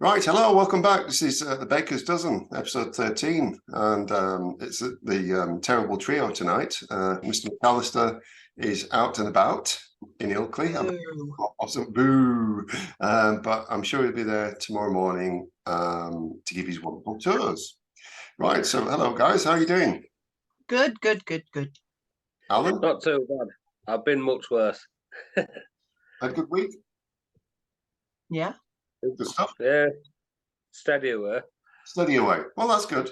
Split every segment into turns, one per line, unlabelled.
Right, hello, welcome back. This is The Baker's Dozen, episode 13, and it's the terrible trio tonight. Mr. McAllister is out and about in Ilkley. Awesome, boo! But I'm sure he'll be there tomorrow morning to give his wonderful tours. Right, so hello guys, how are you doing?
Good.
Alan,
Not too bad. I've been much worse.
had a good week?
Yeah.
Good stuff?
Yeah, steady away.
Steady away. Well, that's good.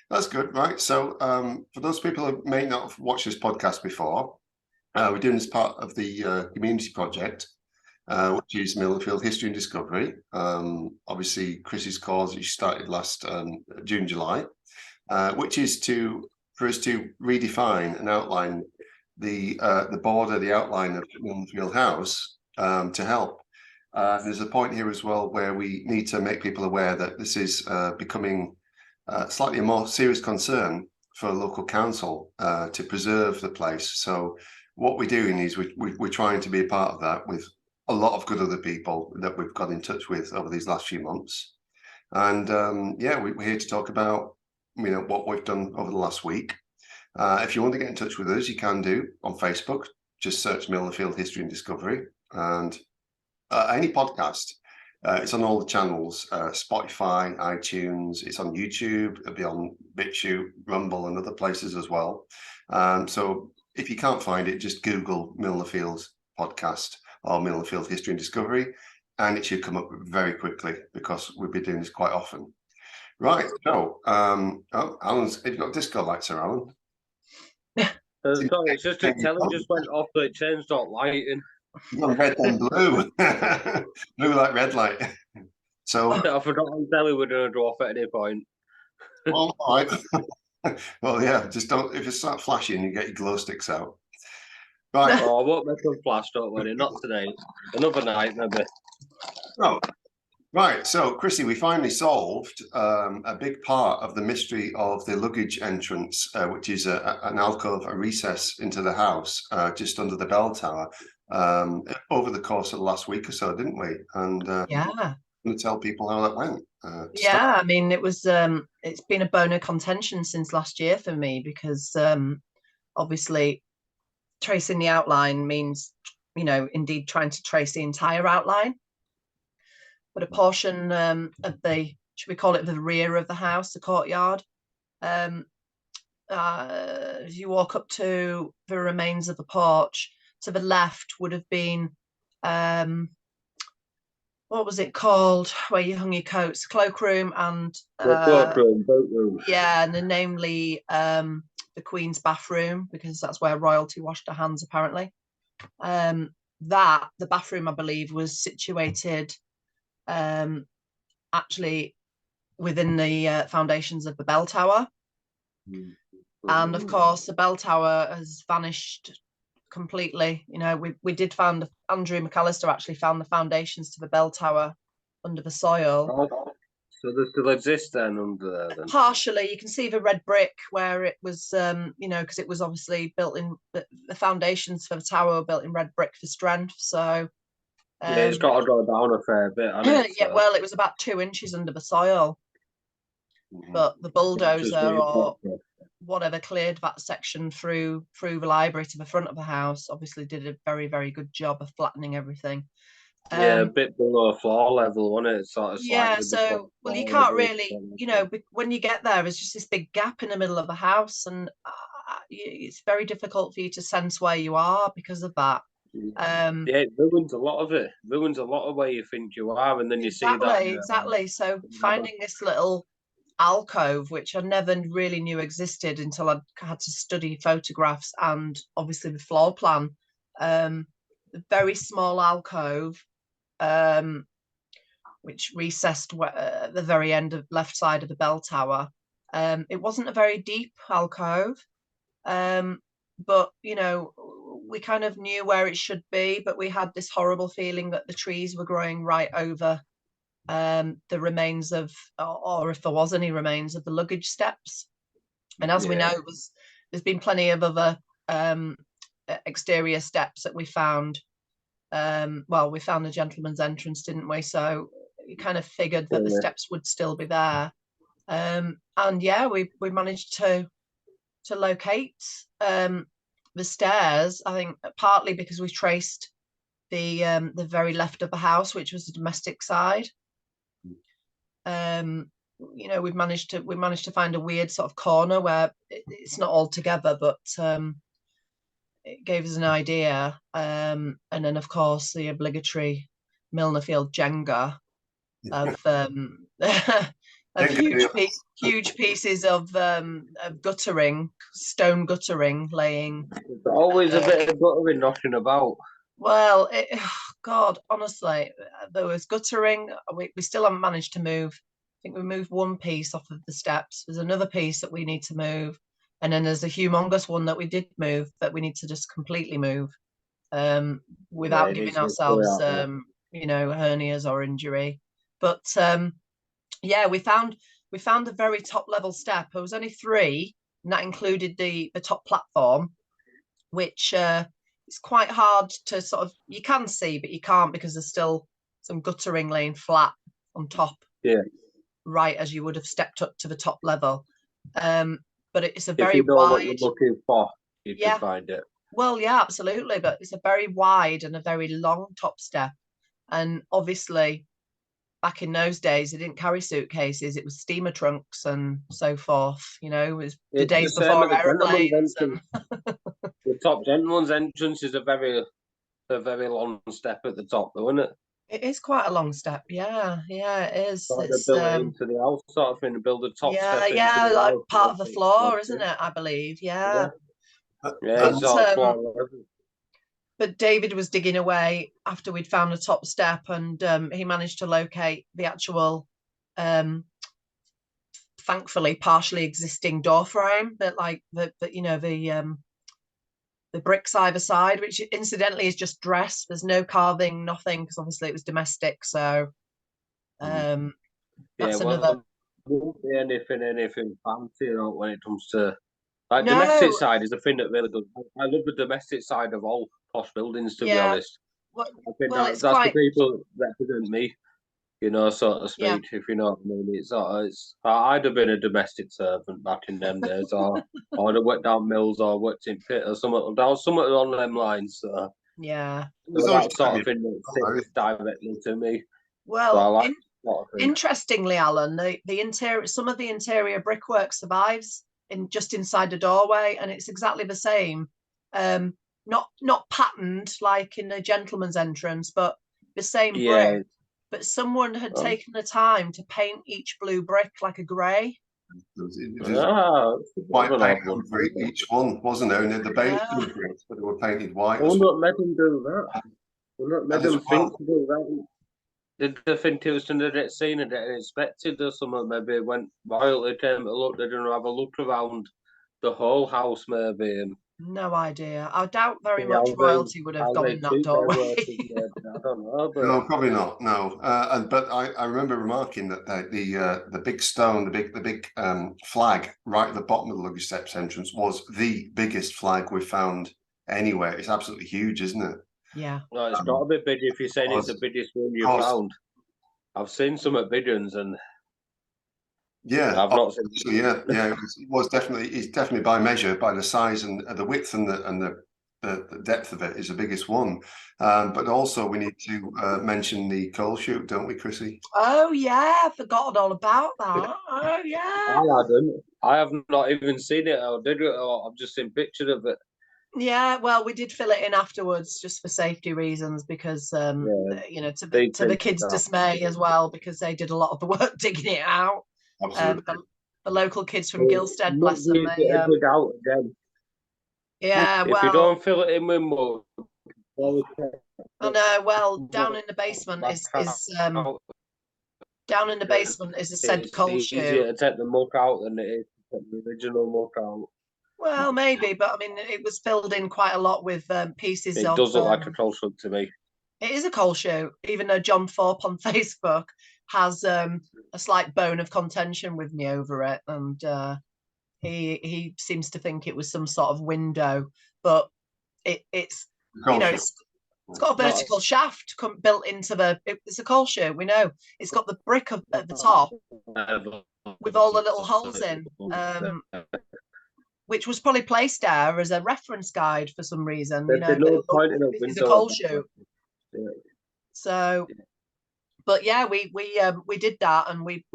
That's good, right? So for those people who may not have watched this podcast before, we're doing this part of the community project, which is Milner Field History and Discovery. Obviously, Chrissie's cause, which started last June, July, which is for us to redefine and outline the border, the outline of Milner Field House to help. There's a point here as well where we need to make people aware that this is becoming slightly a more serious concern for local council to preserve the place. So what we're doing is we're trying to be a part of that with a lot of good other people that we've got in touch with over these last few months. And yeah, we're here to talk about what we've done over the last week. If you want to get in touch with us, you can do on Facebook. Just search Milner Field History and Discovery, and any podcast. It's on all the channels, Spotify, iTunes, it's on YouTube, it'll be on BitChute, Rumble and other places as well. So if you can't find it, just Google Milner Field podcast or Milner Field History and Discovery, and it should come up very quickly because we'll be doing this quite often. Right, so, Alan's, have you got disco lights, Sir Alan?
It's just a telly just went off, but it changed all lighting.
Red and blue. Blue like red light. So
I forgot on telly we're going to go off at any point.
Well, all right. Well, yeah, just don't, if it starts flashing, you get your glow sticks out. Right.
Oh, I won't make them flash, don't worry. Not today. Another night, maybe.
Oh, right. So, Chrissie, we finally solved a big part of the mystery of the luggage entrance, which is an alcove, a recess into the house, just under the bell tower. Over the course of the last week or so, didn't we? And
yeah,
I'm going to tell people how that went.
I mean, it was it's been a bone of contention since last year for me because obviously tracing the outline means indeed trying to trace the entire outline, but a portion of the, should we call it the rear of the house, the courtyard, as you walk up to the remains of the porch, to the left would have been what was it called where you hung your coats? Cloakroom and
Cloakroom, boat room.
Yeah, and then namely the Queen's bathroom, because that's where royalty washed their hands apparently. The bathroom, I believe, was situated actually within the foundations of the bell tower. And of course the bell tower has vanished completely. We did find, Andrew McAllister actually found the foundations to the bell tower under the soil.
Oh, so they still exist then under there then?
Partially, you can see the red brick where it was, because it was obviously built in, the foundations for the tower were built in red brick for strength. So
yeah, it's got to go down a fair bit.
Yeah, well, it was about 2 inches under the soil, but the bulldozer or whatever cleared that section through the library to the front of the house obviously did a very, very good job of flattening everything.
Yeah, a bit below floor level, wasn't it? Sort of.
Yeah, so well, you can't really, when you get there, there's just this big gap in the middle of the house, and it's very difficult for you to sense where you are because of that.
Yeah, it ruins a lot of it. Ruins a lot of where you think you are, and then you see that.
Exactly. So finding this little alcove, which I never really knew existed until I had to study photographs and obviously the floor plan. The very small alcove, which recessed at the very end of left side of the bell tower. It wasn't a very deep alcove, but we kind of knew where it should be, but we had this horrible feeling that the trees were growing right over the remains of, or if there was any remains of, the luggage steps. And as we know, there's been plenty of other exterior steps that we found. Well, we found the gentleman's entrance, didn't we? So you kind of figured that the steps would still be there. And yeah, we managed to locate the stairs. I think partly because we traced the very left of the house, which was the domestic side. You know, we managed to find a weird sort of corner where it's not all together, but it gave us an idea. And then, of course, the obligatory Milner Field Jenga of of huge pieces of guttering, stone guttering laying.
There's always a bit of guttering knocking about.
Well, God, honestly, there was guttering. We still haven't managed to move. I think we moved one piece off of the steps. There's another piece that we need to move. And then there's a humongous one that we did move that we need to just completely move without giving ourselves, you know, hernias or injury. But yeah, we found the very top level step. There was only 3, and that included the top platform, which it's quite hard to sort of, you can see, but you can't because there's still some guttering laying flat on top.
Yeah.
Right as you would have stepped up to the top level. But it's a very
if you know
wide.
What you're looking for, you can find it.
Well, yeah, absolutely. But it's a very wide and a very long top step. And obviously, back in those days, they didn't carry suitcases. It was steamer trunks and so forth. You know, it was the days before aeroplanes.
The top gentleman's entrance is a very long step at the top, though, isn't it?
It is quite a long step. Yeah, it is.
Like it's built into the house, sort of thing, to build a top step.
Yeah, like house, part of the floor, isn't it? I believe. Yeah. But David was digging away after we'd found the top step, and he managed to locate the actual, thankfully, partially existing door frame. But like the bricks either side, which incidentally is just dress. There's no carving, nothing, because obviously it was domestic. So that's another.
Won't be anything fancy, you know, when it comes to like domestic side is a thing that really does. I love the domestic side of all posh buildings, to be honest.
Well,
I think that's the people that represent me, you know, so to speak. If you know what I mean, it's I'd have been a domestic servant back in them days, or I'd have worked down mills or worked in pit or something on them lines. So
yeah,
that sort of thing that sits directly to me.
Well, interestingly, Alan, the interior, some of the interior brickwork survives just inside the doorway, and it's exactly the same. Not patterned like in a gentleman's entrance, but the same brick. But someone had taken the time to paint each blue brick like a grey.
White paint for each one, wasn't there? And the base bricks, but they were painted white.
We'll not let them do that. We'll not let them think to do that. Did they think it was to get seen and get inspected or something? Maybe when royalty came to look, they didn't have a look around the whole house, maybe.
No idea. I doubt very much royalty would have gone in that doorway.
I don't know. But...
No, probably not. No, but I remember remarking that the big stone, the big flag right at the bottom of the luggage steps entrance was the biggest flag we've found anywhere. It's absolutely huge, isn't it?
Yeah.
No, it's got to be big if you're saying it's the biggest one you found. I've seen some at Bidens and I've not seen.
It was definitely. It's definitely by measure, by the size and the width and the depth of it is the biggest one. But also we need to mention the coal chute, don't we, Chrissie?
Oh yeah, I've forgotten all about that. Oh yeah.
I have not even seen it. Or did it? Or I've just seen pictures of it.
Yeah, well, we did fill it in afterwards just for safety reasons because, you know, to the kids' dismay as well, because they did a lot of the work digging it out. The local kids from Gilstead, bless them.
Out again.
Yeah,
if you don't fill it in with mud.
I know. Well, down in the basement is down in the basement is a said coal chute.
It's easier to take the muck out than it is to take the original muck out.
Well, maybe, but I mean, it was filled in quite a lot with pieces of.
It does look like a coal chute to me.
It is a coal chute, even though John Thorpe on Facebook has a slight bone of contention with me over it, and he seems to think it was some sort of window, but it's you know It's got a vertical shaft built into it's a coal chute, we know. It's got the brick at the top with all the little holes in, which was probably placed there as a reference guide for some reason. You know, this is a coal chute. So, but yeah, we did that, and we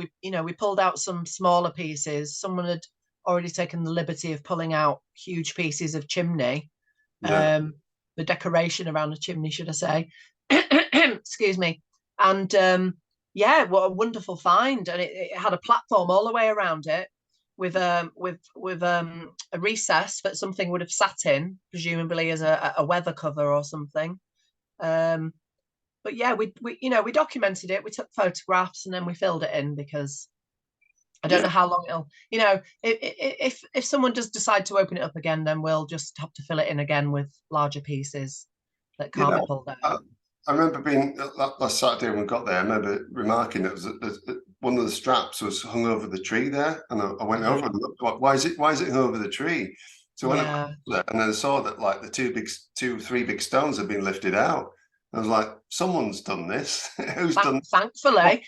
pulled out some smaller pieces. Someone had already taken the liberty of pulling out huge pieces of chimney. The decoration around the chimney, should I say. Excuse me. And yeah, what a wonderful find. And it had a platform all the way around it with a recess that something would have sat in, presumably as a weather cover or something. But yeah, we documented it, we took photographs, and then we filled it in, because I don't know how long it'll, if someone does decide to open it up again, then we'll just have to fill it in again with larger pieces that can't be pulled out.
I remember being last Saturday when we got there. I remember remarking that one of the straps was hung over the tree there, and I went over and looked. Why is it hung over the tree? So when I went there, and then I saw that like the three big stones had been lifted out. I was like, someone's done this. Who's done?
Thankfully.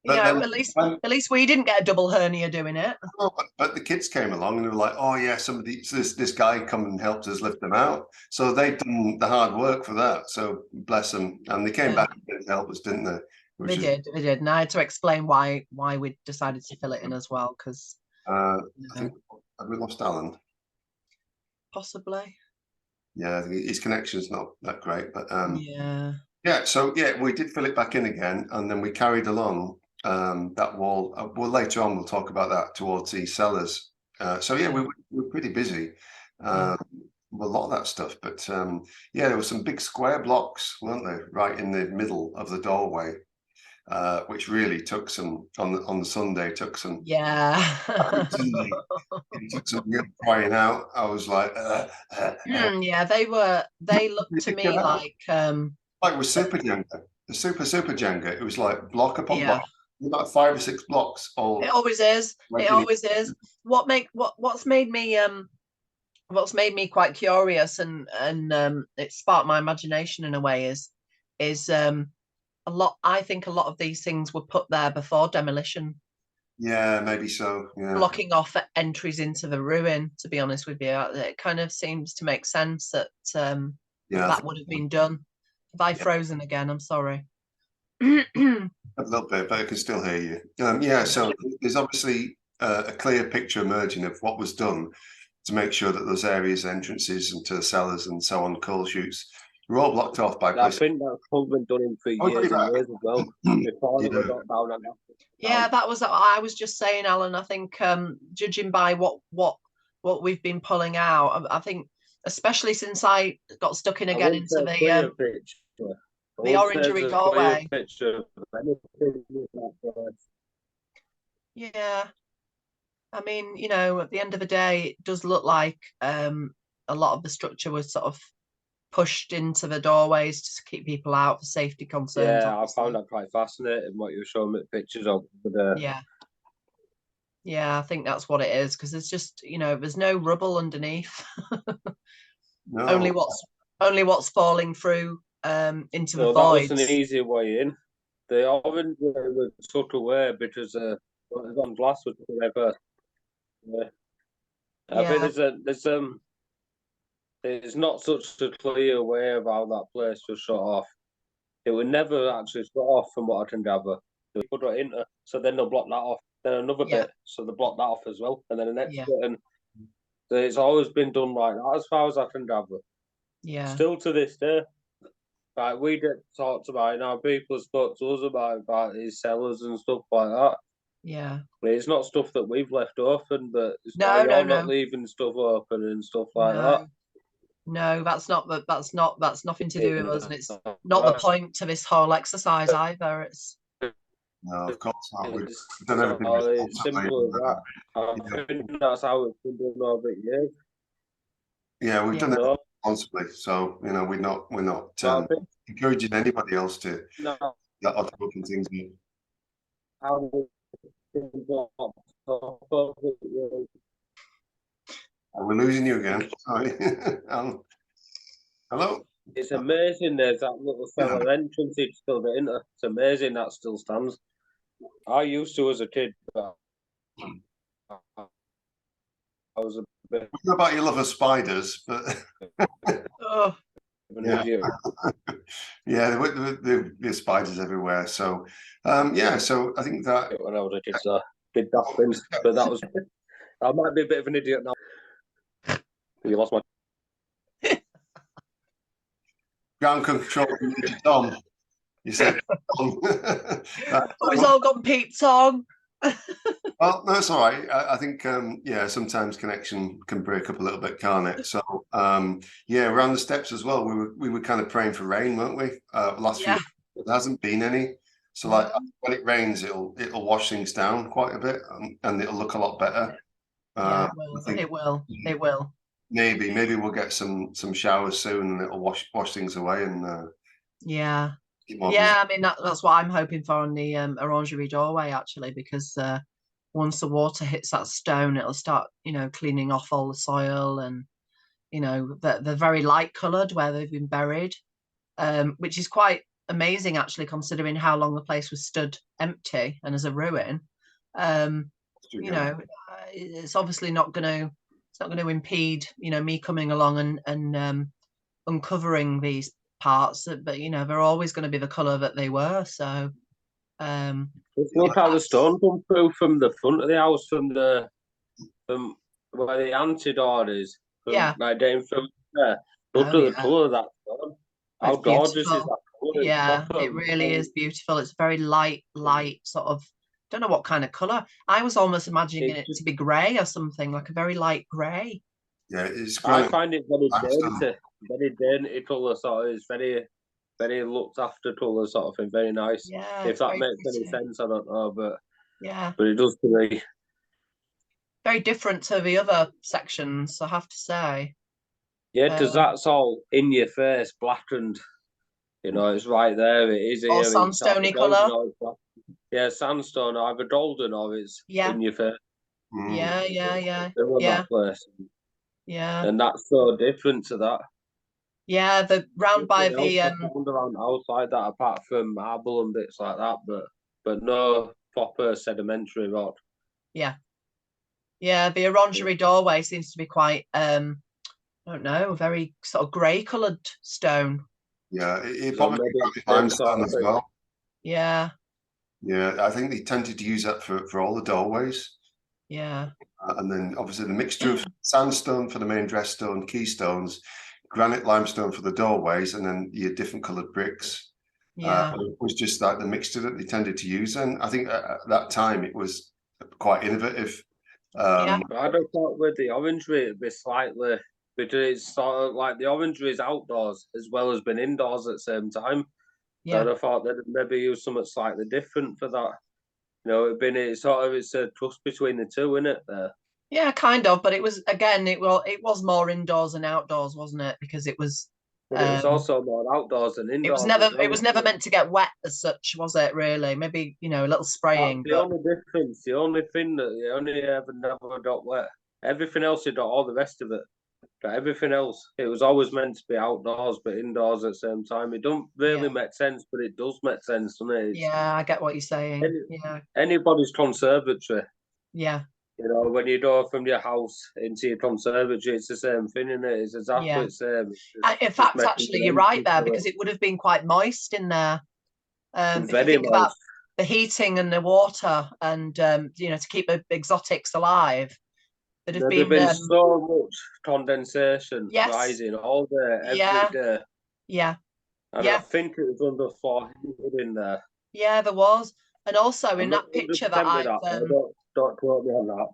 At least we didn't get a double hernia doing it.
Oh, but the kids came along and they were like, "Oh yeah, this guy come and helped us lift them out." So they'd done the hard work for that. So bless them, and they came back and helped us, didn't they?
They did, and I had to explain why we decided to fill it in as well, because
I think, have we lost Alan?
Possibly.
Yeah, his connection's not that great, but
yeah.
So yeah, we did fill it back in again, and then we carried along that wall. Well, later on we'll talk about that towards the cellars. So yeah, we were pretty busy with a lot of that stuff. But yeah, there were some big square blocks, weren't there, right in the middle of the doorway, which really took some on the Sunday. Took some.
Yeah.
It took some real crying out. I was like,
yeah, they looked to me like
with Super Jenga, the super Jenga. It was like block upon block, about 5 or 6 blocks. It
always is. It always is. What's made me quite curious, and it sparked my imagination in a way, is I think a lot of these things were put there before demolition.
Yeah, maybe so. Yeah.
Blocking off entries into the ruin, to be honest with you. It kind of seems to make sense that that would have been done. Have I frozen again? I'm sorry.
A little bit, but I can still hear you. Yeah, so there's obviously a clear picture emerging of what was done to make sure that those areas, entrances into the cellars and so on, coal chutes, were all blocked off by
I think that's been done in for years and years as well. Before they got down on that.
Yeah, that was. I was just saying, Alan. I think judging by what we've been pulling out, I think especially since I got stuck in again into the Orangery doorway. Yeah, I mean, at the end of the day, it does look like a lot of the structure was sort of pushed into the doorways to keep people out for safety concerns.
Yeah, obviously. I found that quite fascinating what you were showing me pictures of. But,
yeah, I think that's what it is, because there's just there's no rubble underneath.
No.
Only what's falling through into the voids.
That was an easier way in. The orange was a subtle way because on glass was forever. I think there's not such a clear way of how that place was shut off. It would never actually shut off, from what I can gather. They put it into, so then they'll block that off. Then another bit, so they block that off as well, and then the next bit, and so it's always been done like that, as far as I can gather.
Yeah.
Still to this day, like we get talked about, people spoke to us about these cellars and stuff like that.
Yeah.
But it's not stuff that we've left open, but
no,
not leaving stuff open and stuff like that.
No, that's nothing to do with us, and it's not the point to this whole exercise either. It's
no, of course not. We've
done everything. It's simple as that. I think that's how it's been done over the years.
Yeah, we've done it responsibly, so we're not encouraging anybody else to get other looking things in. We're losing you again. Sorry. Hello?
It's amazing there's that little cellar entrance it's still in. It's amazing that still stands. I used to as a kid, but I was a bit.
I don't know about your love of spiders, but
Oh,
yeah, there's spiders everywhere. So, so I think that
when I was a kid, so did that things, but that was. I might be a bit of an idiot now. You lost my.
ground control Tom. You said Tom.
he's all gone Pete Tong.
Well, no, it's all right. I think, sometimes connection can break up a little bit, can't it? So, around the steps as well, we were kind of praying for rain, weren't we? Last few, there hasn't been any. So, like when it rains, it'll wash things down quite a bit, and it'll look a lot better.
It will.
Maybe we'll get some showers soon, and it'll wash things away, and
I mean that's what I'm hoping for on the Orangery doorway actually, because once the water hits that stone, it'll start cleaning off all the soil, and they're very light coloured where they've been buried, which is quite amazing actually, considering how long the place was stood empty and as a ruin. It's obviously not going to impede me coming along and uncovering these parts, but they're always going to be the colour that they were. So
look how the stone come through from the front of the house, from where the anti-door is, like down through there. Look at the colour of that stone. How gorgeous is that colour?
Yeah, it really is beautiful. It's very light sort of, don't know what kind of colour. I was almost imagining it to be grey or something, like a very light grey.
Yeah, it's
I find it very dainty colour, sort of. It's very, very looked after colour, sort of thing. Very nice.
Yeah,
if that makes any sense, I don't know, but
but
it does to me.
Very different to the other sections, I have to say.
Yeah, because that's all in your face, blackened. It's right there. It is
all
here.
Sandstone colour.
Yeah, sandstone, either golden or it's in your face.
Yeah.
That place.
Yeah.
And that's so different to that.
Yeah, the round by the
around outside that, apart from marble and bits like that, but no proper sedimentary rock.
Yeah, the Orangery doorway seems to be quite I don't know, very sort of grey coloured stone.
Yeah, it probably limestone as well.
Yeah,
I think they tended to use that for all the doorways.
Yeah.
And then obviously the mixture of sandstone for the main dress stone, keystones, granite limestone for the doorways, and then your different coloured bricks. It was just like the mixture that they tended to use, and I think at that time it was quite innovative.
I don't thought with the Orangery it'd be slightly, because it's sort of like the Orangery is outdoors as well as being indoors at the same time. So I thought they'd maybe use something slightly different for that. It's a trust between the two, isn't it? There.
Yeah, kind of, but it was it was more indoors than outdoors, wasn't it? Because it was.
But it was also more outdoors than indoors.
It was never meant to get wet as such, was it? Really, maybe a little spraying.
That's the only difference. The only thing that the only ever never got wet. Everything else, it got all the rest of it. But everything else, it was always meant to be outdoors, but indoors at the same time. It don't really make sense, but it does make sense, doesn't it?
I get what you're saying.
Anybody's conservatory.
Yeah.
When you go from your house into your conservatory, it's the same thing, isn't it? It's exactly the same.
In fact, actually, you're right there, because it would have been quite moist in there. If you think about the heating and the water, and to keep the exotics alive.
There'd have been so much condensation rising all day, every day.
Yeah.
And I think it was under 400 in there.
Yeah, there was. And also in that picture that I
don't quote me on that.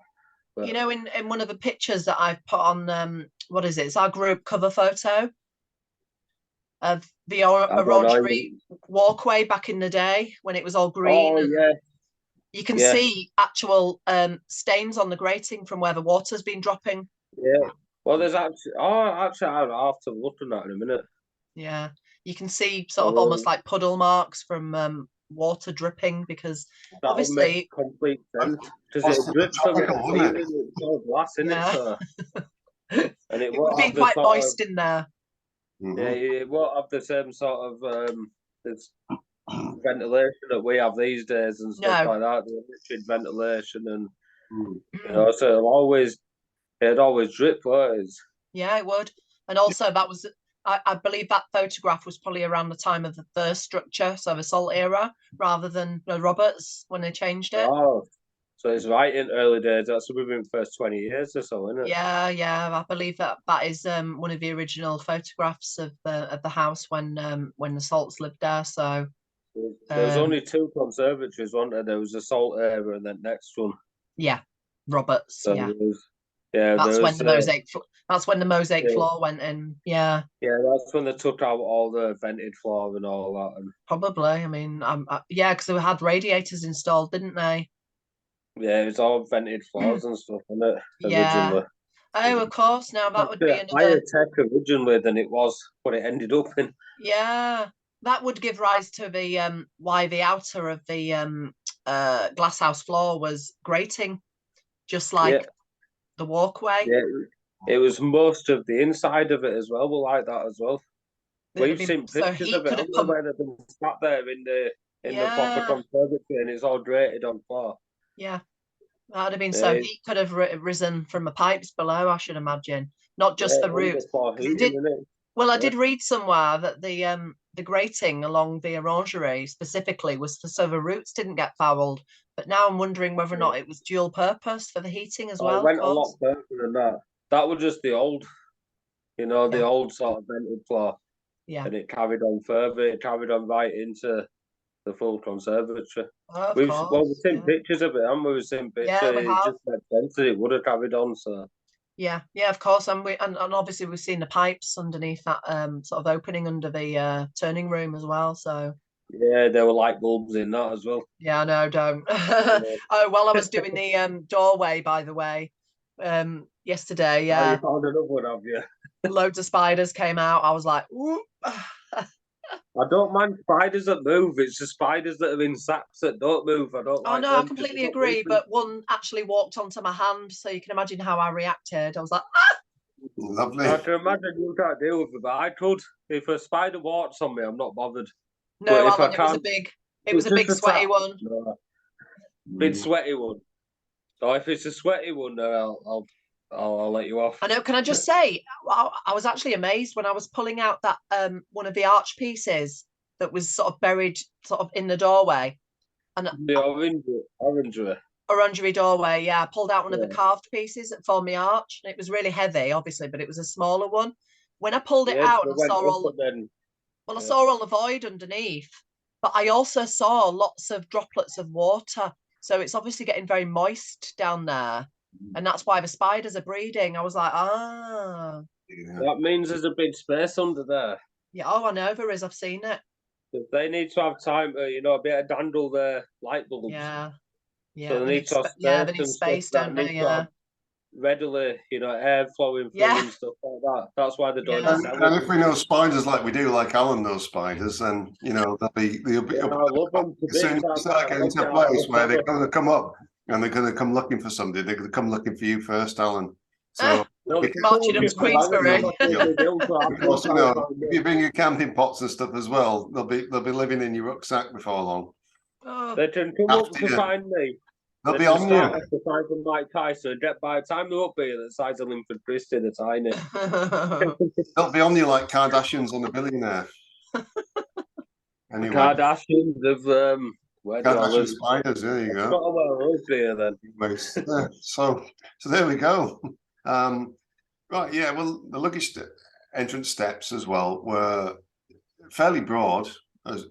But...
in one of the pictures that I've put on what is it? It's our group cover photo of the Orangery walkway back in the day when it was all green.
Oh, yeah.
You can see actual stains on the grating from where the water's been dropping.
Yeah. Well, there's actually I'll have to look at that in a minute.
Yeah. You can see sort of almost like puddle marks from water dripping, because
that'll
obviously
make complete sense, because it drips from it's all glass, isn't it? So, and it
would be quite moist in there.
Yeah, it won't have the same sort of this ventilation that we have these days and stuff like that. The electric ventilation and you know, so it'd always drip, won't it?
Yeah, it would. And also that was, I believe that photograph was probably around the time of the first structure, so the Salt era, rather than the Roberts when they changed it.
Oh, so it's right in early days. That's within the first 20 years or so, isn't it?
Yeah, I believe that is one of the original photographs of the house when the Salts lived there. So
there was only 2 conservatories, wasn't there? There was the Salt era and then next one.
Yeah, Roberts.
So
yeah,
that's
when the mosaic. That's when the mosaic floor went in. Yeah.
Yeah, that's when they took out all the vented floor and all that. And
probably. I mean, yeah, because they had radiators installed, didn't they?
yeah, it was all vented floors and stuff, wasn't it? Originally.
Yeah. Oh, of course. Now that would be another
higher tech originally than it was what it ended up in.
Yeah, that would give rise to the why the outer of the glass house floor was grating, just like the walkway.
Yeah, it was most of the inside of it as well. Were like that as well. We've seen pictures of it where they've been sat there in the proper conservatory and it's all drated on floor.
Yeah. That would have been so heat could have risen from the pipes below, I should imagine, not just the roof. I did read somewhere that the grating along the Orangery specifically was so the roots didn't get fouled. But now I'm wondering whether or not it was dual purpose for the heating as well.
It went a lot further than that. That was just the old, the old sort of vented floor.
Yeah.
And it carried on further. It carried on right into the full conservatory. We've seen pictures of it, haven't we? We've seen pictures.
Yeah, we have.
It just made sense that it would have carried on. So
yeah, of course, and obviously we've seen the pipes underneath that sort of opening under the turning room as well. So
yeah, there were light bulbs in that as well.
Yeah, no, don't. Oh, while I was doing the doorway, by the way, yesterday,
you found another one, have you?
Loads of spiders came out. I was like, ooh.
I don't mind spiders that move. It's the spiders that are in sacks that don't move. I don't like them.
I completely agree. But one actually walked onto my hand, so you can imagine how I reacted. I was like, ah!
Lovely.
I can imagine you can't deal with it, but I could. If a spider walks on me, I'm not bothered.
No, Alan, it was a big sweaty one.
No. Big sweaty one. So if it's a sweaty one, then I'll let you off.
I know. Can I just say, I was actually amazed when I was pulling out that one of the arch pieces that was sort of buried sort of in the doorway. And
the
Orangery doorway, yeah. I pulled out one of the carved pieces that formed the arch. And it was really heavy, obviously, but it was a smaller one. When I pulled it out, I saw I saw all the void underneath. But I also saw lots of droplets of water. So it's obviously getting very moist down there. And that's why the spiders are breeding. I was like, ah.
Yeah. That means there's a big space under there.
Yeah, I know there is. I've seen it.
They need to have time to, a bit of dandle their light bulbs.
Yeah.
So they need to have
they need space, don't they? Yeah.
Readily, air flowing through and stuff like that. That's why they're doing it.
And if we know spiders like we do, like Alan knows spiders, then they'll be
I love them.
Soon you start getting to a place where they're going to come up and they're going to come looking for somebody. They're going to come looking for you first, Alan. So
marching up to Queensbury.
If you bring your camping pots and stuff as well, they'll be living in your rucksack before long.
They can come up to find me.
They'll be on you.
The size of Mike Tyson. By the time they're up here, the size of Linford Christie, they're tiny.
They'll be on you like Kardashians on a billionaire. Anyway.
Kardashians of
Kardashian spiders. There you go.
Got a well here then.
So there we go. Right, yeah. Well, the luggage entrance steps as well were fairly broad.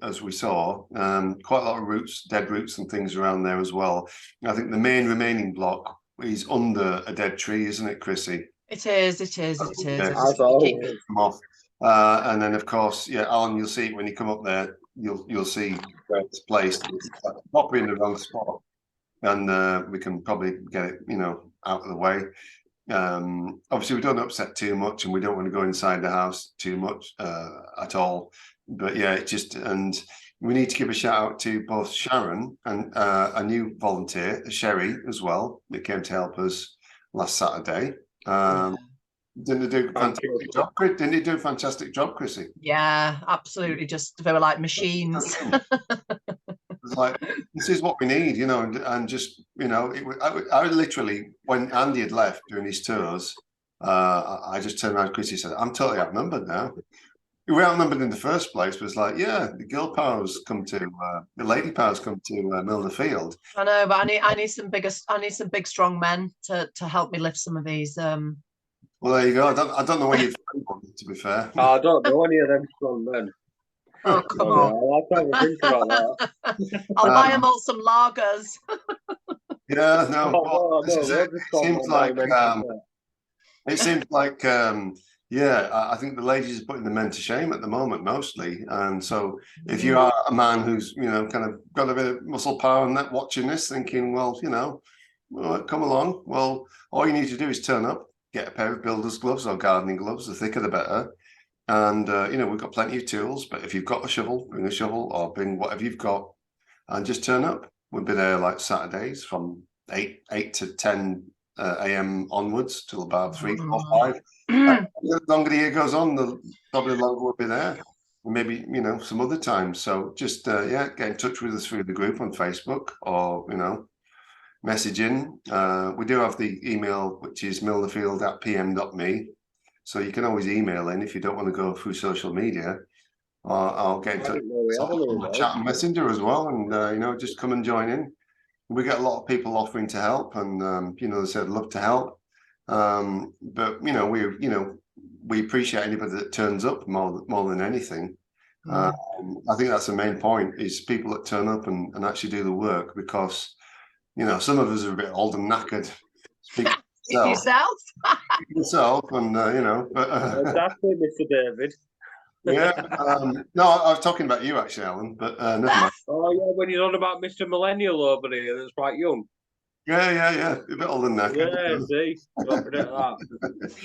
As we saw, quite a lot of roots, dead roots and things around there as well. I think the main remaining block is under a dead tree, isn't it, Chrissie?
It is.
As always.
And then, of course, Alan, you'll see it when you come up there. You'll see where it's placed. It's probably in the wrong spot, and we can probably get it, out of the way. Obviously, we don't upset too much, and we don't want to go inside the house too much at all. But and we need to give a shout out to both Sharon and a new volunteer, Sherry, as well, that came to help us last Saturday. Didn't he do a fantastic job? Didn't he do a fantastic job, Chrissie?
Yeah, absolutely. Just they were like machines.
It's like, this is what we need, you know, and just, you know, I literally, when Andy had left doing his tours, I just turned around to Chrissie and said, I'm totally outnumbered now. We were outnumbered in the first place, but it's like, yeah, the girl powers come to, the lady powers come to Milner Field.
I know, but I need some big strong men to help me lift some of these.
Well, there you go. I don't know where you'd find one, to be fair.
I don't know any of them strong men.
Oh, come on.
I'll have a think about that.
I'll buy them all some lagers.
Yeah, no, it seems like yeah, I think the ladies are putting the men to shame at the moment mostly, and so if you are a man who's, you know, kind of got a bit of muscle power and that watching this, thinking, well, you know, well, come along, well, all you need to do is turn up, get a pair of builder's gloves or gardening gloves, the thicker the better, and you know, we've got plenty of tools, but if you've got a shovel, bring a shovel or bring whatever you've got and just turn up. We'll be there like Saturdays from 8 to 10 a.m. onwards till about 3, 4, 5. The longer the year goes on, the probably longer we'll be there. Maybe, you know, some other times. So just yeah, get in touch with us through the group on Facebook, or, you know, message in. We do have the email, which is milnerfield@pm.me. So you can always email in if you don't want to go through social media. I'll get in touch on the chat and messenger as well, and you know, just come and join in. We get a lot of people offering to help, and you know, they said love to help. But you know, we appreciate anybody that turns up more than anything. I think that's the main point, is people that turn up and actually do the work, because you know, some of us are a bit old and knackered. Speak for yourself, and you know, but
exactly, Mr. David.
Yeah, no, I was talking about you actually, Alan, but never mind.
Oh yeah, when you're on about Mr. Millennial over here, that's quite young.
Yeah, a bit older than that.
Yeah, see, don't forget that.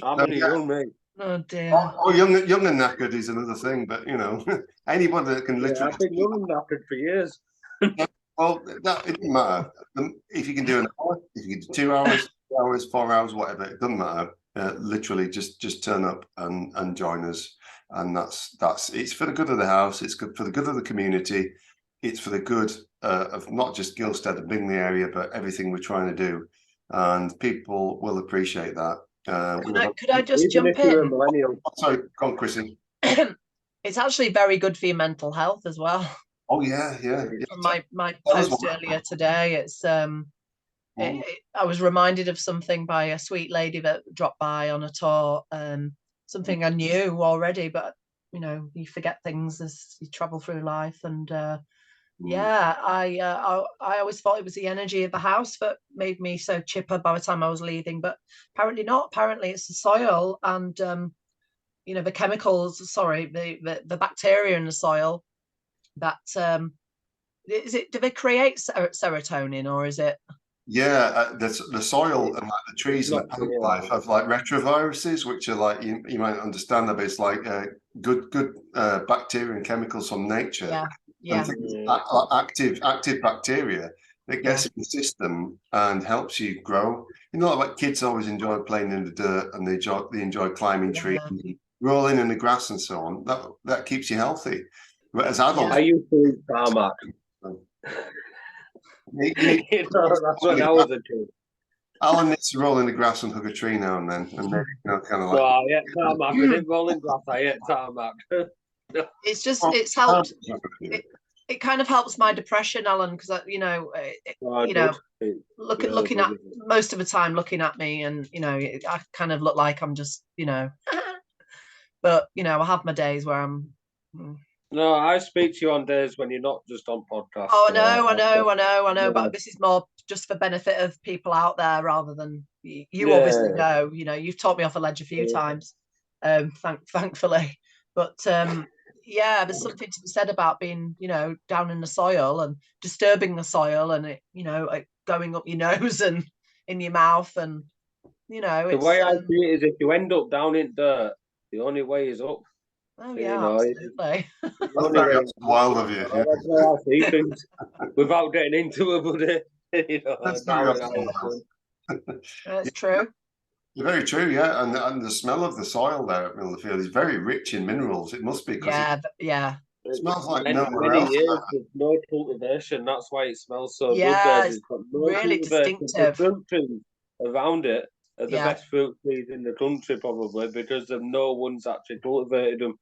I'm only young, mate.
Oh dear.
Oh, young and knackered is another thing, but you know, anybody that can literally.
I've been young and knackered for years.
Well, it doesn't matter if you can do an hour, if you can do 2 hours, 3 hours, 4 hours, whatever. It doesn't matter. Literally, just turn up and join us. And that's it's for the good of the house, it's good for the good of the community, it's for the good of not just Gilstead and Bingley area, but everything we're trying to do, and people will appreciate that.
Could I just jump in?
Sorry, go on, Chrissie.
It's actually very good for your mental health as well.
Oh yeah.
From my post earlier today, it's I was reminded of something by a sweet lady that dropped by on a tour. Something I knew already, but you know, you forget things as you travel through life. And yeah, I always thought it was the energy of the house that made me so chipper by the time I was leaving, but apparently not. Apparently it's the soil and you know, the chemicals. Sorry, the bacteria in the soil. That is it. Do they create serotonin, or is it?
Yeah, the soil and like the trees and the plant life have like retroviruses, which are like, you might understand that, but it's like good bacteria and chemicals from nature.
Yeah.
And active bacteria that gets in the system and helps you grow. You know, like kids always enjoy playing in the dirt, and they enjoy climbing trees, rolling in the grass and so on. That keeps you healthy. But as adults,
I used to eat tarmac. You know, that's when I was a kid.
Alan needs to roll in the grass and hug a tree now and then, and then, you know, kind of like.
No, I ate tarmac. I didn't roll in grass. I ate tarmac.
It's helped. It kind of helps my depression, Alan, because you know, looking at most of the time, looking at me, and you know, I kind of look like I'm just, you know, but you know, I have my days where I'm.
No, I speak to you on days when you're not just on podcast.
Oh, I know, but this is more just for benefit of people out there rather than you obviously know. You know, you've taught me off a ledge a few times, thankfully. But yeah, there's something to be said about being, you know, down in the soil and disturbing the soil, and it, you know, like going up your nose and in your mouth, and you know,
the way I see it is, if you end up down in dirt, the only way is up.
Oh yeah, you know, absolutely.
That's very wild of you.
Yeah. That's how I see things, without getting into it, but you know,
that's true.
Very true, yeah. And the smell of the soil there at Milner Field is very rich in minerals. It must be because
Yeah.
it smells like
many,
nowhere
many
else.
years with no cultivation. That's why it smells so good
Yeah,
there.
it's
It's got no
really
cultivation. The
distinctive.
fruit trees around it are the
Yeah.
best fruit trees in the country, probably, because of no one's actually cultivated them.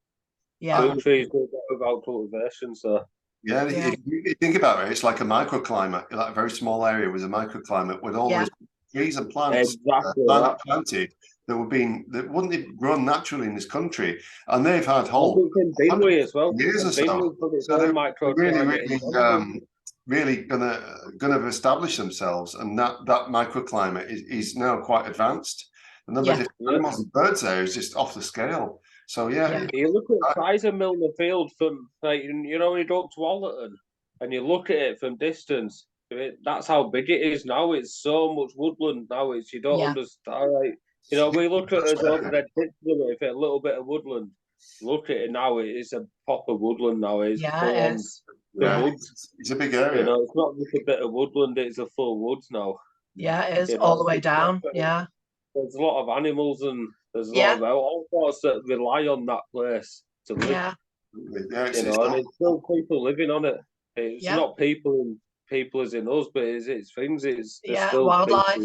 Yeah.
Fruit trees don't go without cultivation, so.
Yeah,
Yeah.
if you think about it, it's like a microclimate, like a very small area with a microclimate with all these trees and plants
Exactly
planted that wouldn't have grown naturally in this country, and they've had
Oh, it's in Bingley as well.
years or so.
Bingley's got its
So
own
they're
microclimate.
really gonna establish themselves, and that microclimate is now quite advanced. The number of different animals and birds there is just off the scale. So
you look at the size of Milner Field from, like, you know, when you go up to Wallerton and you look at it from distance, that's how big it is now. It's so much woodland now. You don't understand. Like, you know, we look at it over there, if a little bit of woodland. Look at it now. It is a proper woodland now. It's full on woods.
It's a big area.
You know, it's not just a bit of woodland. It's a full woods now.
Yeah, it is all the way down. Yeah.
There's a lot of animals and there's a lot of all sorts that rely on that place to live.
Yeah.
You know, and it's still people living on it. It's not people as in us, but it's things. It's still
wildlife,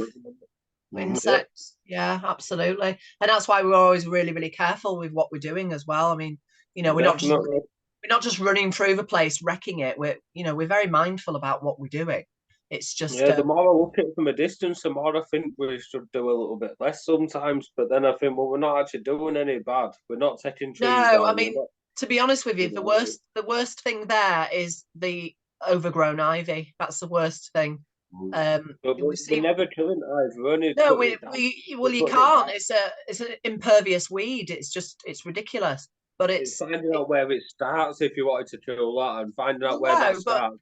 insects. Yeah, absolutely. And that's why we're always really, really careful with what we're doing as well. I mean, you know, we're not just running through the place wrecking it. We're very mindful about what we're doing. It's just
the more I look at it from a distance, the more I think we should do a little bit less sometimes. But then I think, well, we're not actually doing any bad. We're not taking trees down.
No, I mean, to be honest with you, the worst thing there is the overgrown ivy. That's the worst thing.
But we're never killing ivy.
You can't. It's an impervious weed. It's ridiculous. But it's
finding out where it starts if you wanted to kill that, and finding out where that starts.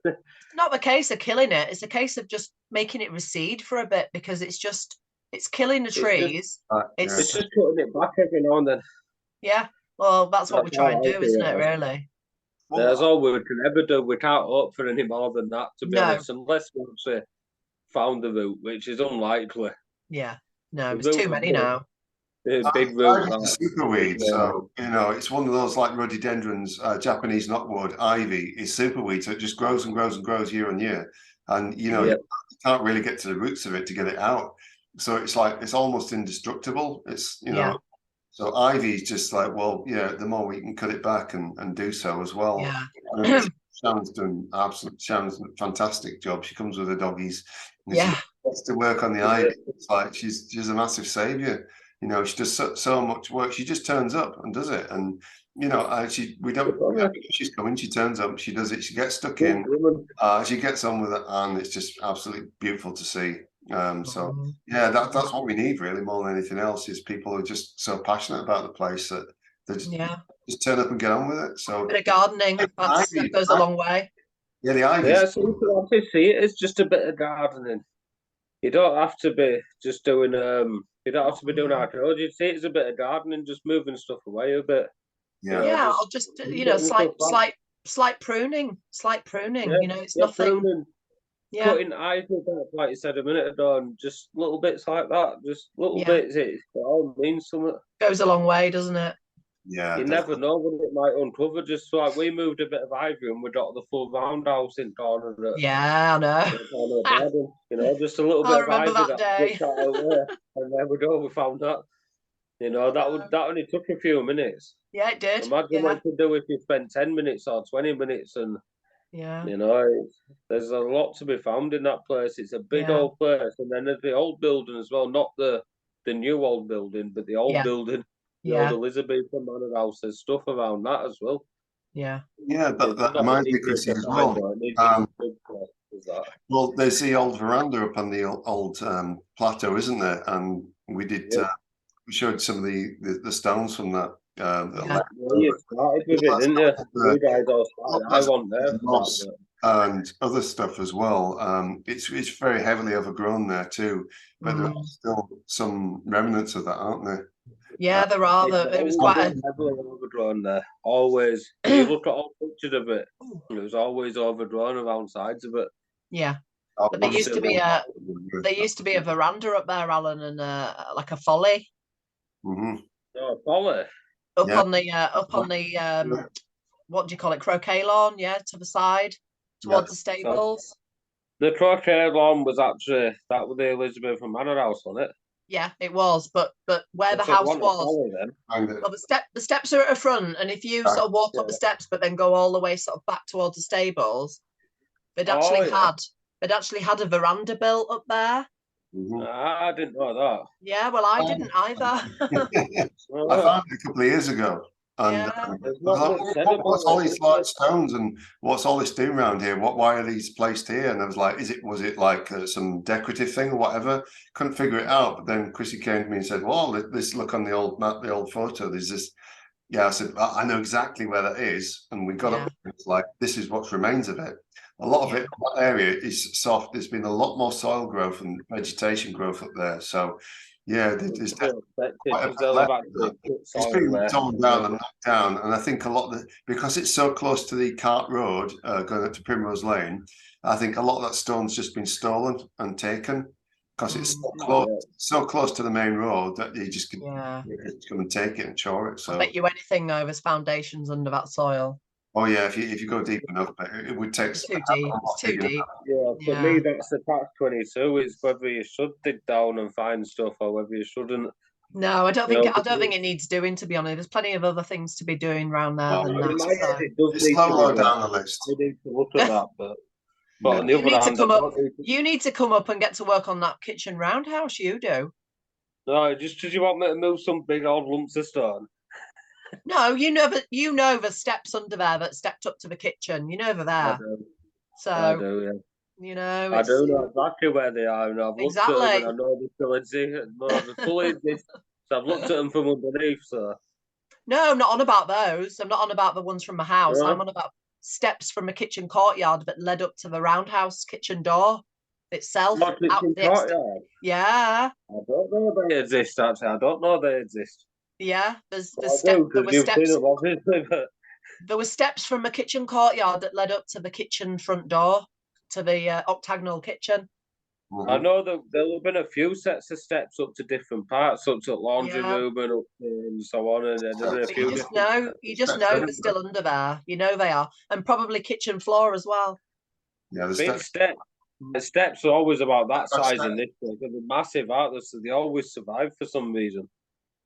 It's not the case of killing it. It's a case of just making it recede for a bit, because it's killing the trees.
It's just cutting it back every now and then.
Yeah, well, that's what we try and do, isn't it, really?
That's all we can ever do. We can't hope for any more than that, to be honest, unless we actually found the root, which is unlikely.
Yeah, no, there's too many now.
Big root.
It's a superweed, so you know it's one of those like rhododendrons, Japanese knotweed, ivy is superweed, so it just grows and grows and grows year on year, and you know you can't really get to the roots of it to get it out. So it's like it's almost indestructible. It's so ivy is just like, well, the more we can cut it back and do so as well.
Yeah.
Shannon's done Shannon's a fantastic job. She comes with her doggies.
She
gets to work on the ivy. It's like she's a massive savior. You know, she does so much work. She just turns up and does it. And, you know, she's coming, she turns up, she does it, she gets stuck in, she gets on with it, and it's just absolutely beautiful to see. That's what we need really more than anything else, is people who are just so passionate about the place that they just turn up and get on with it. So
a bit of gardening, that goes a long way.
Yeah, the ivy.
Yeah, so you can see it as just a bit of gardening. You don't have to be just doing you don't have to be doing archaeology. You see it as a bit of gardening, just moving stuff away a bit.
I'll just slight pruning. You know, it's nothing.
Pruning, cutting ivy back, like you said a minute ago, and just little bits like that, just little bits. It all means something.
Goes a long way, doesn't it?
Yeah,
you never know when it might uncover. Just like we moved a bit of ivy and we got the full roundhouse in corner.
I know.
Garden, you know, just a little bit of ivy
that day.
And there we go. We found that. You know, that only took a few minutes.
Yeah, it did.
Imagine what you could do if you spent 10 minutes or 20 minutes, and you know, there's a lot to be found in that place. It's a big old place, and then there's the old building as well, not the new old building, but the old building. The old Elizabethan manor house. There's stuff around that as well.
Yeah, that reminds me, Chrissie, as well. Well, there's the old veranda up on the old plateau, isn't there? And we did. We showed some of the stones from that.
You started with it, didn't you? You guys all started. I wasn't there.
And other stuff as well. It's very heavily overgrown there too, but there are still some remnants of that, aren't there?
Yeah, there are. It was quite
heavily overgrown there. Always. You look at all pictures of it. It was always overgrown around sides of it.
Yeah, but there used to be there used to be a veranda up there, Alan, and like a folly
Mm-hmm.
Oh, Polly.
up on the what do you call it, croquet lawn? Yeah, to the side towards the stables.
The croquet lawn was actually that was the Elizabeth Manor House, wasn't it?
Yeah, it was, but where the house was, well, the steps are at the front, and if you sort of walk up the steps, but then go all the way sort of back towards the stables, they'd actually had a veranda built up there.
Mm-hmm.
I didn't know that.
Yeah, well, I didn't either.
I found it a couple of years ago. And what's all these large stones and what's all this doing around here? Why are these placed here? And I was like, was it like some decorative thing or whatever? Couldn't figure it out. But then Chrissie came to me and said, well, let's look on the old map, the old photo. There's this. Yeah, I said, I know exactly where that is. And we got up, it's like, this is what remains of it. A lot of it, that area is soft. There's been a lot more soil growth and vegetation growth up there. So, yeah, it's been torn down and knocked down. And I think a lot of because it's so close to the Cart Road going up to Primrose Lane, I think a lot of that stone's just been stolen and taken because it's so close to the main road that you just can come and take it and chore it. So I
bet you anything though, there's foundations under that soil.
Oh yeah, if you go deep enough, it would take.
It's too deep. It's too deep.
Yeah, for me that's the catch-22. Is whether you should dig down and find stuff or whether you shouldn't.
No, I don't think it needs doing. To be honest, there's plenty of other things to be doing around there than that.
It's lower down the list.
We need to look at that, but on the
you need to come up. You need to come up and get to work on that kitchen roundhouse. You do.
No, just because you want me to move some big old lumps of stone.
No, you know the steps under there that stepped up to the kitchen. You know they're there.
I do, yeah.
You know,
I do know exactly where they are, and I've looked at them, and I know they still exist. So I've looked at them from underneath. So
no, I'm not on about those. I'm not on about the ones from my house. I'm on about steps from a kitchen courtyard that led up to the roundhouse kitchen door itself. Yeah.
I don't know they exist. Actually, I don't know they exist.
Yeah, there were steps from a kitchen courtyard that led up to the kitchen front door, to the octagonal kitchen.
I know that there have been a few sets of steps up to different parts, up to laundry room and up and so on. And then a few
you just know they're still under there. You know they are, and probably kitchen floor as well.
Yeah,
the steps are always about that size in this place. They're massive, aren't they? So they always survive for some reason.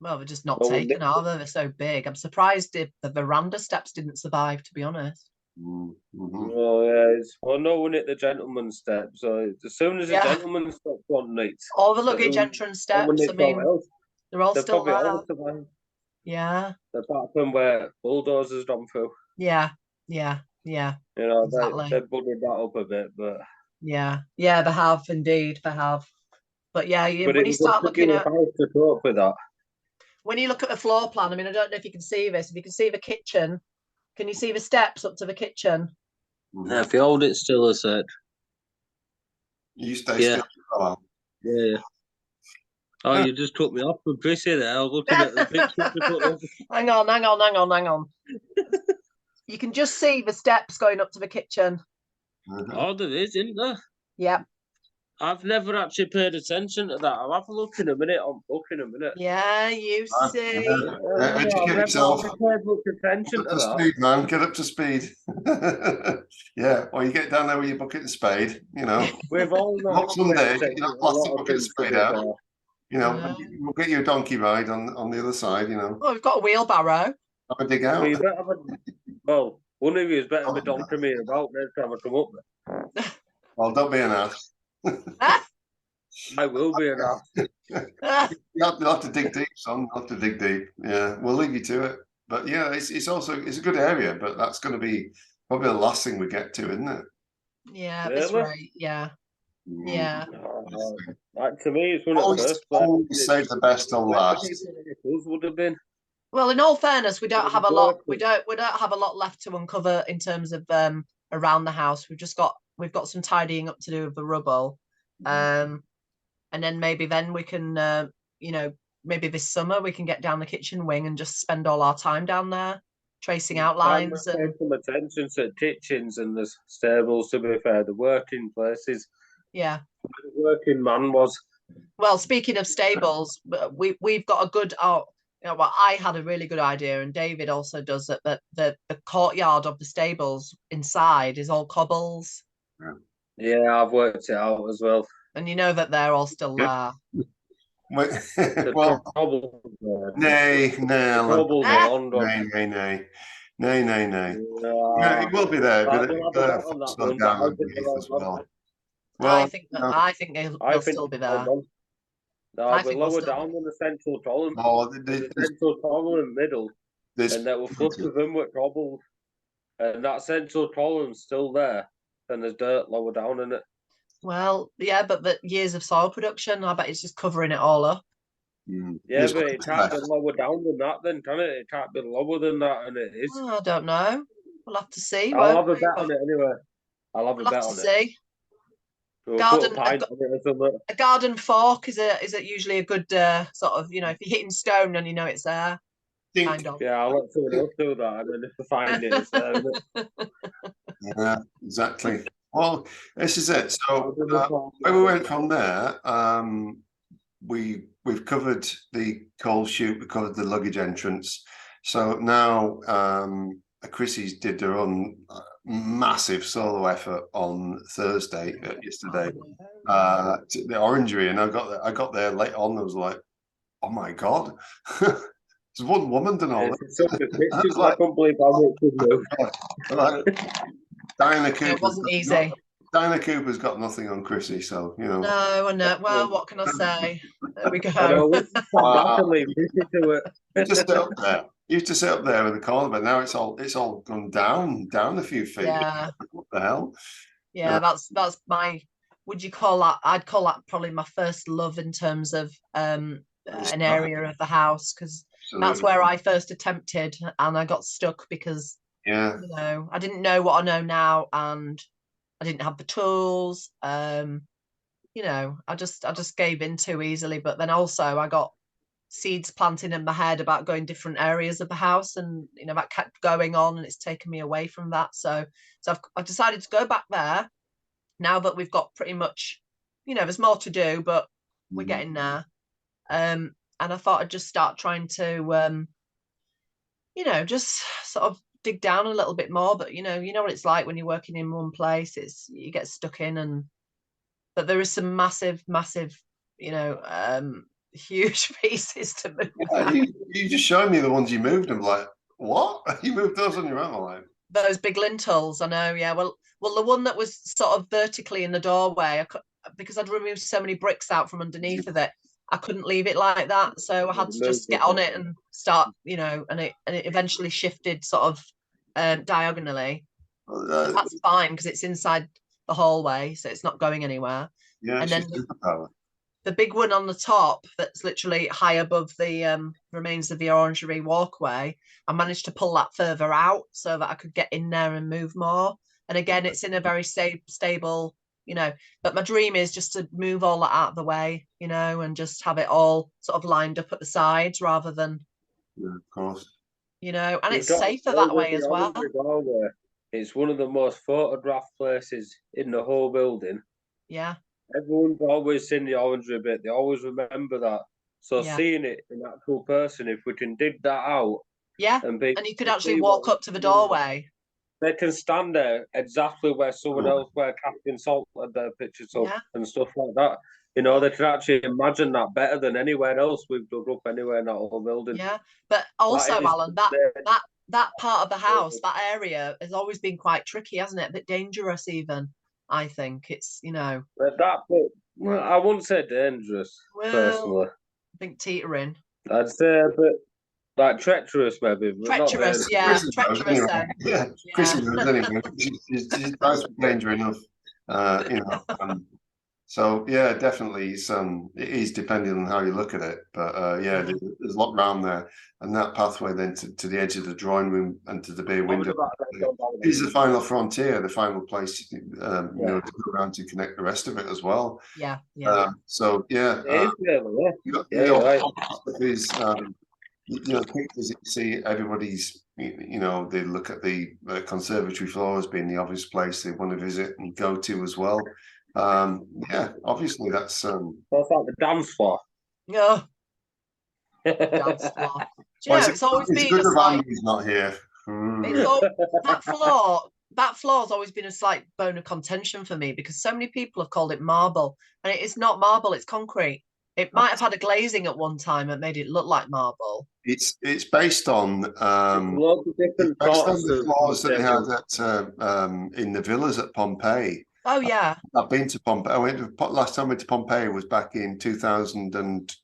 Well, they're just not taken, are they? They're so big. I'm surprised if the veranda steps didn't survive, to be honest.
Mm-hmm.
Oh, yeah. No one hit the gentleman's steps. So as soon as the gentleman's steps one night.
All the luggage entrance steps, I mean, they're all still there. Yeah.
Apart from where bulldozers gone through.
Yeah.
You know, exactly. They've buggered that up a bit, but...
Yeah, they have, indeed, they have. But yeah, when you start looking at...
to cope with that.
When you look at the floor plan, I mean, I don't know if you can see this. If you can see the kitchen, can you see the steps up to the kitchen?
Yeah, if you hold it still a sec.
You stay still.
Yeah. Oh, you just cut me off with Chrissie there. I was looking at the picture.
Hang on. You can just see the steps going up to the kitchen.
Oh, there is, isn't there?
Yeah.
I've never actually paid attention to that. I'll have a look in a minute.
Yeah, you see.
Educate yourself.
I've never paid much attention to that.
Speed, man. Get up to speed. Yeah, or you get down there with your bucket and spade, you know.
We've all
not someday, you know, plastic bucket and spade out. You know, we'll get you a donkey ride on the other side, you know.
Oh, we've got a wheelbarrow.
Have a dig out.
Well, one of you is better be donkey me about next time I come up there.
Well, don't be an ass.
I will be an ass.
You'll have to dig deep, son. You'll have to dig deep. Yeah, we'll leave you to it. But yeah, it's also a good area, but that's going to be probably the last thing we get to, isn't it?
Yeah, that's right. Yeah. Yeah.
To me, it's one of the first.
Always save the best till last.
Would have been.
Well, in all fairness, we don't have a lot. We don't have a lot left to uncover in terms of around the house. We've got some tidying up to do with the rubble, and then maybe we can, maybe this summer we can get down the kitchen wing and just spend all our time down there, tracing outlines.
And some attention to kitchens and the stables. To be fair, the working places.
Yeah.
Working man was.
Well, speaking of stables, we've got a good. Oh, well, I had a really good idea, and David also does that. That the courtyard of the stables inside is all cobbles.
Yeah, I've worked it out as well.
And you know that they're all still there.
Well, nay,
nay,
Yeah, it will be there, but it'll down underneath as well. Well,
I think they'll still be there.
No, we're lower down than the central column.
Oh,
the central column in the middle, and there were floods of them with cobbles, and that central column's still there, and there's dirt lower down in it.
Well, yeah, but the years of soil production, I bet it's just covering it all up.
Yeah, but it can't be lower down than that, then, can it? It can't be lower than that, and it is.
Oh, I don't know. We'll have to see.
I'll have a bet on it anyway. I'll have a bet on it.
See.
We'll
a garden fork is usually a good sort of, you know, if you're hitting stone and you know it's there. Kind of.
Yeah, I'll let someone else do that, and then if they find it, it's there.
Yeah, exactly. Well, this is it. So where we went from there, we've covered the coal chute, we covered the luggage entrance. So now Chrissie's did their own massive solo effort on Thursday, yesterday, to the Orangery, and I got there late on. I was like, oh my god, there's one woman done all this.
I can't believe how much
Diana Cooper.
It wasn't easy.
Diana Cooper's got nothing on Chrissie, so you know.
No, I know. Well, what can I say? There we go.
You just sit up there. You used to sit up there in the corner, but now it's all gone down a few feet.
Yeah.
What the hell?
Yeah, that's my. Would you call that? I'd call that probably my first love in terms of an area of the house, because that's where I first attempted, and I got stuck because you know, I didn't know what I know now, and I didn't have the tools. You know, I just gave in too easily. But then also I got seeds planting in my head about going different areas of the house, and you know, that kept going on, and it's taken me away from that. So I've decided to go back there now that we've got pretty much, you know, there's more to do, but we're getting there. And I thought I'd just start trying to you know, just sort of dig down a little bit more. But you know what it's like when you're working in one place, it's you get stuck in. But there is some massive, you know, huge pieces to move.
Yeah, you just showed me the ones you moved. I'm like, what? You moved those on your own? Like
those big lintels, I know. Yeah, well, the one that was sort of vertically in the doorway, because I'd removed so many bricks out from underneath of it, I couldn't leave it like that. So I had to just get on it and start, you know, and it eventually shifted sort of diagonally. That's fine because it's inside the hallway, so it's not going anywhere.
Yeah,
and then the big one on the top that's literally high above the remains of the Orangery walkway, I managed to pull that further out so that I could get in there and move more. And again, it's in a very stable, you know, but my dream is just to move all that out of the way, you know, and just have it all sort of lined up at the sides rather than,
of course,
you know, and it's safer that way as well.
It's one of the most photographed places in the whole building.
Yeah.
Everyone's always seen the Orangery bit. They always remember that. So seeing it in actual person, if we can dig that out.
Yeah, and you could actually walk up to the doorway.
They can stand there exactly where someone else, where Captain Salt had their pictures up and stuff like that. You know, they can actually imagine that better than anywhere else we've dug up anywhere in that whole building.
Yeah, but also, Alan, that part of the house, that area has always been quite tricky, hasn't it? A bit dangerous even, I think. It's, you know.
But that bit, well, I wouldn't say dangerous, personally.
I think teetering.
I'd say a bit like treacherous, maybe.
Treacherous, yeah. Treacherous then.
Yeah, Chrissie knows anyway. She's danger enough, you know. So yeah, definitely, it is depending on how you look at it. But yeah, there's a lot around there, and that pathway then to the edge of the drawing room and to the bay window is the final frontier, the final place, you know, to go around to connect the rest of it as well.
Yeah.
So yeah, is you know, pictures you see everybody's, you know, they look at the conservatory floor as being the obvious place they want to visit and go to as well. Yeah, obviously that's
That's like the dance floor.
Oh, dance floor. Do you
well,
know, it's always
it's
been
good
a
that
slight.
Andy's not here.
It's all that floor. That floor's always been a slight bone of contention for me because so many people have called it marble, and it is not marble; it's concrete. It might have had a glazing at one time and made it look like marble.
It's based on
Lots of different
based on
sorts
the
of
floors that they
materials.
had at in the villas at Pompeii.
Oh yeah,
I've been to Pompeii. Last time I went to Pompeii was back in 2002.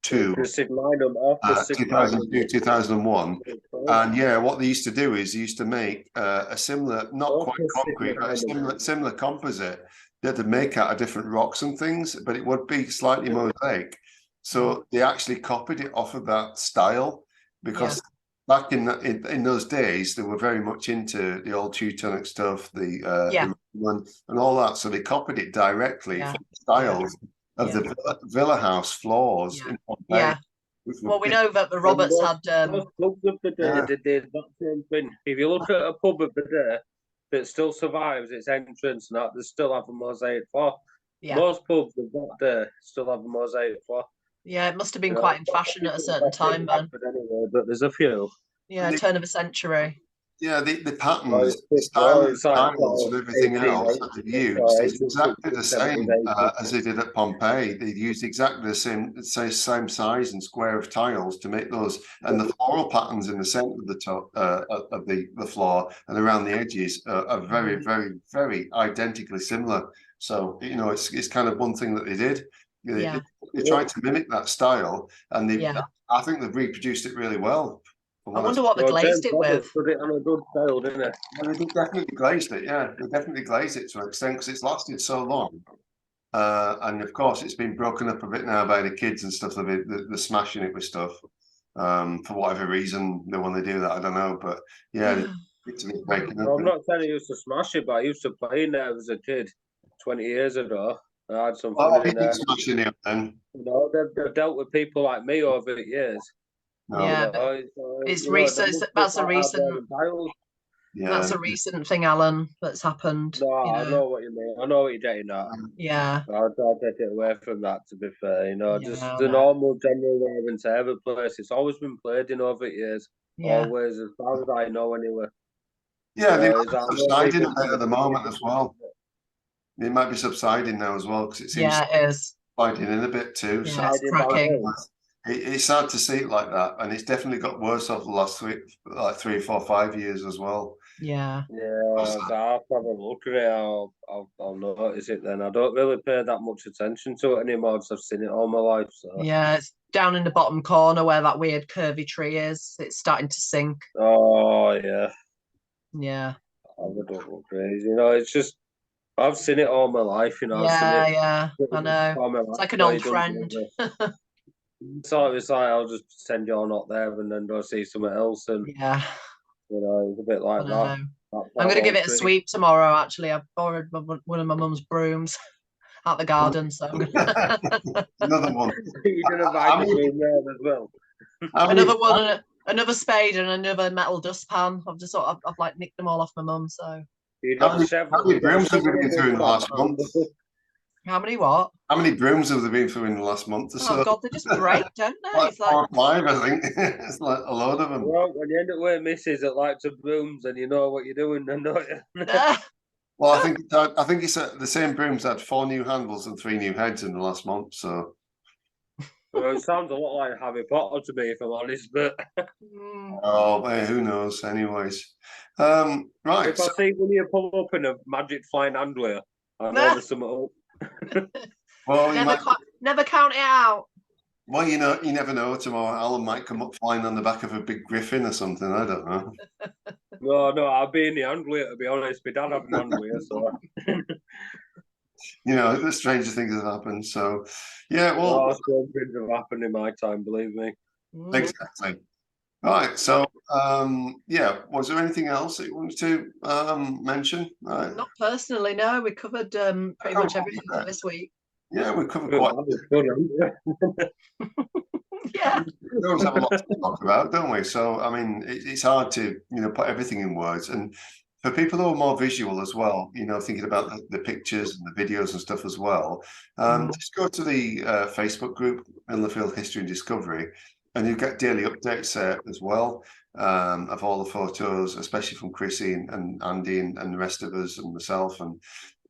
2002, 2001. And yeah, what they used to do is they used to make a similar, not quite concrete, but a similar composite that they'd make out of different rocks and things, but it would be slightly mosaic. So they actually copied it off of that style because back in those days they were very much into the old Teutonic stuff, the Roman and all that. So they copied it directly from the styles of the villa house floors in Pompeii.
Yeah. Well, we know that the Roberts had.
Most pubs of the day, they did that same thing. If you look at a pub of the day that still survives its entrance, and that they still have a mosaic floor.
Yeah.
Most pubs of that day still have a mosaic floor.
Yeah, it must have been quite in fashion at a certain time, man.
Anyway, but there's a few.
Yeah, turn of a century.
Yeah, the patterns, styles, and everything else that they used is exactly the same as they did at Pompeii. They used exactly the same size and square of tiles to make those, and the floral patterns in the centre of the top of the floor and around the edges are very, very, very identically similar. So you know, it's kind of one thing that they did. They tried to mimic that style, and I think they've reproduced it really well.
I wonder what they glazed it with.
Put it on a good style, didn't it?
They definitely glazed it, they definitely glazed it to an extent because it's lasted so long. And of course, it's been broken up a bit now by the kids and stuff. They're smashing it with stuff for whatever reason they want to do that. I don't know, but yeah, it's breaking up.
I'm not saying I used to smash it, but I used to play in there as a kid 20 years ago. I had some fun in there.
Smashing it then.
You know, they've dealt with people like me over the years.
Yeah, it's recent. That's a recent. That's a recent thing, Alan. That's happened.
No, I know what you mean. I know what you're getting at.
Yeah,
I'll take it away from that. To be fair, you know, just the normal general wear and tear of a place. It's always been played in over the years. Always, as far as I know, anyway.
Yeah, they might be subsiding a bit at the moment as well. It might be subsiding now as well because it seems
it is
sliding in a bit too.
Yeah, it's cracking.
It's sad to see it like that, and it's definitely got worse over the last 3, 4, 5 years as well.
Yeah.
I'll have a look at it. I'll notice it then. I don't really pay that much attention to it anymore because I've seen it all my life. So
yeah, it's down in the bottom corner where that weird curvy tree is. It's starting to sink.
Oh yeah.
Yeah.
I would look crazy. You know, it's just I've seen it all my life. You know.
I know. It's like an old friend.
So it's like I'll just pretend you're not there and then go see something else, and you know, it's a bit like that.
I'm going to give it a sweep tomorrow. Actually, I've borrowed one of my mum's brooms out the garden, so
another one.
You're going to buy the broom there as well.
Another one, another spade, and another metal dustpan. I've like nicked them all off my mum. So
how many brooms have we been through in the last month?
How many what?
How many brooms have they been through in the last month or so?
Oh God, they just break, don't they?
Like 4 or 5, I think. It's like a load of them.
Well, when you end up with misses that like to brooms and you know what you're doing, then don't you?
Well, I think it's the same brooms had 4 new handles and 3 new heads in the last month. So.
Well, it sounds a lot like Harry Potter to me, if I'm honest, but
who knows? Anyways, right.
If I see one of you pull up in a magic flying handler, I know there's something up.
Well,
never count it out.
Well, you know, you never know. Tomorrow, Alan might come up flying on the back of a big griffin or something. I don't know.
No, I'll be in the handler, to be honest. My dad had an handler, so.
You know, the stranger things have happened. So, yeah, well,
strange things have happened in my time. Believe me.
Exactly. Right. So, was there anything else that you wanted to mention?
Not personally, no. We covered pretty much everything for this week.
Yeah, we covered quite a bit.
Yeah.
We always have a lot to talk about, don't we? So, I mean, it's hard to, put everything in words. And for people who are more visual as well, thinking about the pictures and the videos and stuff as well, just go to the Facebook group, Milner Field History and Discovery, and you get daily updates there as well, of all the photos, especially from Chrissie and Andy and the rest of us and myself. And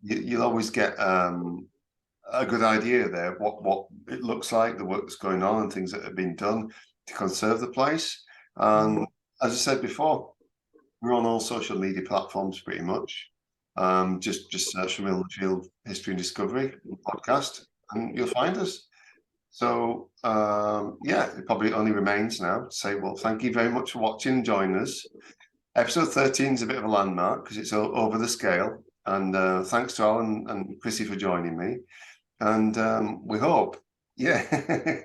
you'll always get a good idea there, what it looks like, the work that's going on and things that have been done to conserve the place. And as I said before, we're on all social media platforms pretty much. Just search for Milner Field History and Discovery podcast and you'll find us. So yeah, it probably only remains now to say, well, thank you very much for watching and joining us. Episode 13 is a bit of a landmark because it's over the scale. And thanks to Alan and Chrissie for joining me. And we hope, yeah,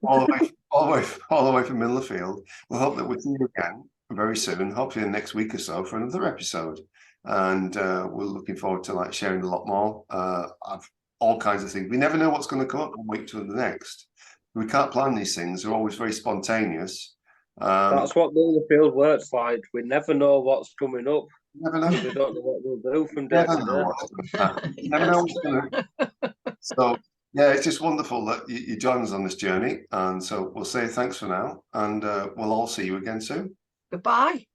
all the way from Milner Field, we hope that we'll see you again very soon, hopefully in the next week or so for another episode. And we're looking forward to sharing a lot more of all kinds of things. We never know what's going to come up one week to the next. We can't plan these things. They're always very spontaneous.
That's what Milner Field works like. We never know what's coming up.
Never know.
We don't know what we'll do from day to day.
Never know what's going to happen. So yeah, it's just wonderful that you join us on this journey. And so we'll say thanks for now, and we'll all see you again soon.
Goodbye.